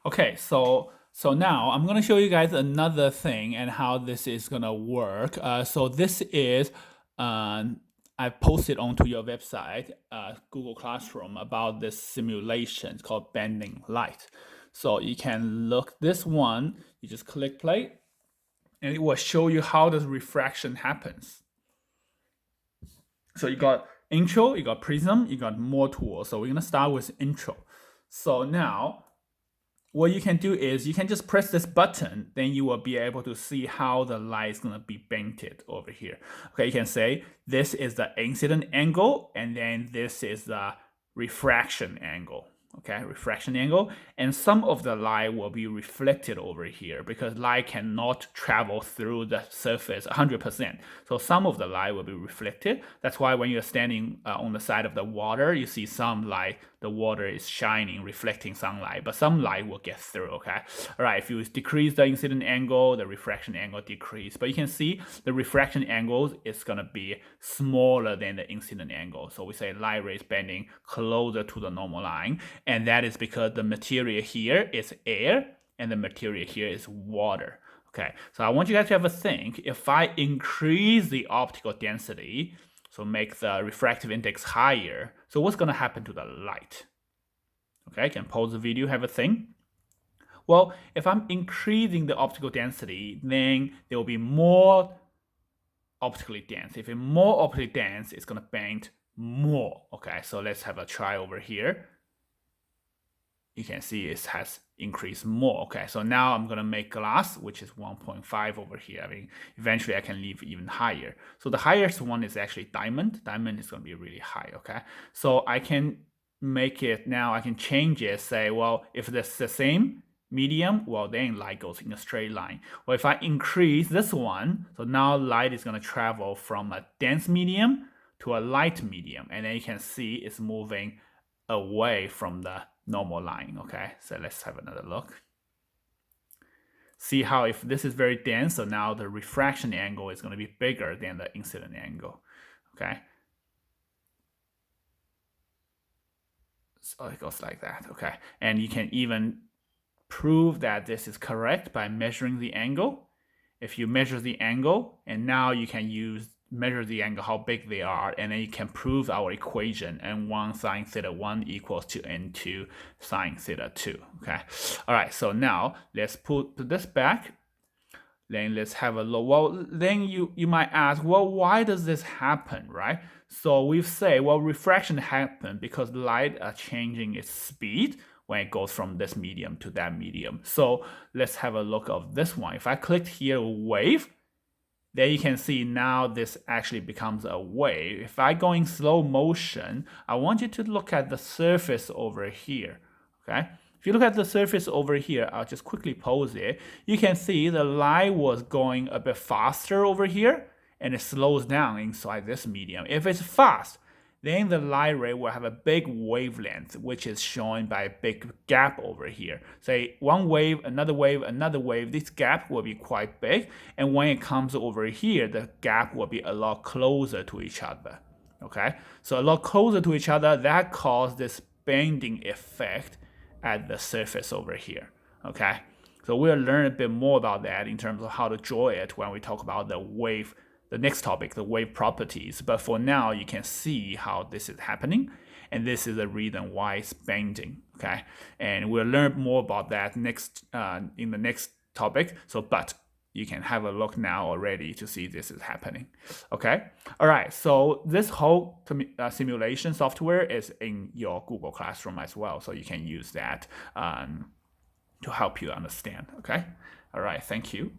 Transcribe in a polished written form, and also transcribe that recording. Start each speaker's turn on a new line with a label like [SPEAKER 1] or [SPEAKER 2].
[SPEAKER 1] Okay, so now I'm gonna show you guys another thing and how this is gonna work. So this is I posted onto your website, Google Classroom, about this simulation. It's called bending light. So you can look this one. You just click play, and it will show you how the refraction happens. So you got intro, you got prism, you got more tools. So we're gonna start with intro. So now what you can do is you can just press this button, then you will be able to see how the light is going to be bended over here. Okay, you can say this is the incident angle, and then this is the refraction angle. Okay, refraction angle, and some of the light will be reflected over here because light cannot travel through the surface 100%. So some of the light will be reflected. That's why when you're standing on the side of the water, you see some light, the water is shining, reflecting sunlight, but some light will get through, okay? All right, if you decrease the incident angle, the refraction angle decrease. But you can see the refraction angle is gonna be smaller than the incident angle. So we say light rays bending closer to the normal line, and that is because the material here is air and the material here is water. Okay, so I want you guys to have a think. If I increase the optical density, so make the refractive index higher, so what's going to happen to the light? Okay, I can pause the video, have a think. Well, if I'm increasing the optical density, then there will be more optically dense. If it's more optically dense, it's going to bend more. Okay, so let's have a try over here. You can see it has increased more. Okay, so now I'm gonna make glass, which is 1.5 over here. I mean, eventually I can leave even higher. So the highest one is actually diamond. Diamond is gonna be really high, okay? So I can make it now, I can change it, say, well, if it's the same medium, well, then light goes in a straight line. Well, if I increase this one, so now light is gonna travel from a dense medium to a light medium, and then you can see it's moving away from the normal line. Okay, so let's have another look. See how if this is very dense, so now the refraction angle is going to be bigger than the incident angle. Okay, so it goes like that. Okay, and you can even prove that this is correct by measuring the angle. If you measure the angle, and now you can measure the angle, how big they are, and then you can prove our equation, n1 sine theta 1 equals to n2 sine theta 2. Okay, all right, so now let's put this back. Then let's have a look. Well, then you might ask, well, why does this happen, right? So we've said, well, refraction happens because light are changing its speed when it goes from this medium to that medium. So let's have a look of this one. If I click here, wave, then you can see now this actually becomes a wave. If I go in slow motion, I want you to look at the surface over here, okay? If you look at the surface over here, I'll just quickly pause it. You can see the light was going a bit faster over here, and it slows down inside this medium. If it's fast, then the light ray will have a big wavelength, which is shown by a big gap over here. Say one wave, another wave, another wave, this gap will be quite big. And when it comes over here, the gap will be a lot closer to each other. Okay, so a lot closer to each other, that causes this bending effect at the surface over here. Okay, so we'll learn a bit more about that in terms of how to draw it when we talk about the wave, the next topic, the wave properties. But for now, you can see how this is happening, and this is the reason why it's bending. Okay, and we'll learn more about that next in the next topic. So, but you can have a look now already to see this is happening. Okay, all right. So this whole simulation software is in your Google Classroom as well, so you can use that to help you understand. Okay, all right. Thank you.